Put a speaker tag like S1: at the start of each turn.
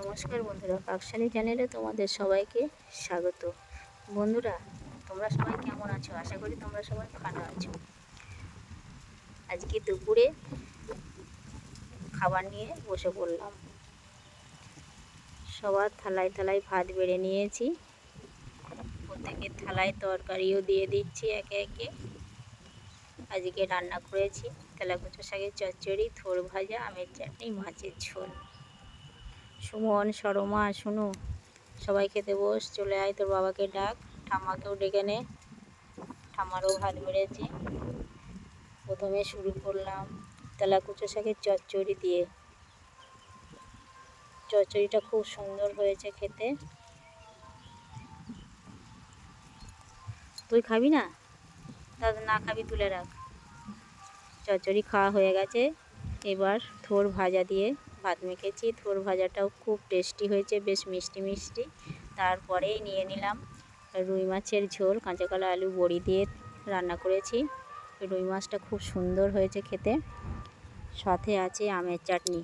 S1: নমস্কার বন্ধুরা, পাকশালী চ্যানেলে তোমাদের সবাইকে স্বাগত। বন্ধুরা, তোমরা সবাই কেমন আছো? আশা করি তোমরা সবাই ভালো আছো। আজকে দুপুরে খাবার নিয়ে বসে পড়লাম। সবার থালায় থালায় ভাত বেড়ে নিয়েছি, প্রত্যেকের থালায় তরকারিও দিয়ে দিচ্ছি একে একে। আজকে রান্না করেছি তেলাকুচো শাকের চচ্চড়ি, থোড় ভাজা, আমের চাটনি, মাছের ঝোল। সুমন, সরমা, শুনু, সবাই খেতে বস, চলে আয়, তোর বাবাকে ডাক, ঠাম্মাকেও ডেকে নে। ঠাম্মারও ভাত বেড়েছি। প্রথমে শুরু করলাম তেলাকুচো শাকের চচ্চড়ি দিয়ে। চচ্চড়িটা খুব সুন্দর হয়েছে খেতে। তুই খাবি না? দাদা না খাবি তুলে রাখ। চচ্চড়ি খাওয়া হয়ে গেছে। এবার থোড় ভাজা দিয়ে ভাত মেখেছি। থোড় ভাজাটাও খুব টেস্টি হয়েছে, বেশ মিষ্টি মিষ্টি। তারপরেই নিয়ে নিলাম রুই মাছের ঝোল, কাঁচা কলা আলু বড়ি দিয়ে রান্না করেছি। রুই মাছটা খুব সুন্দর হয়েছে খেতে। সাথে আছে আমের চাটনি।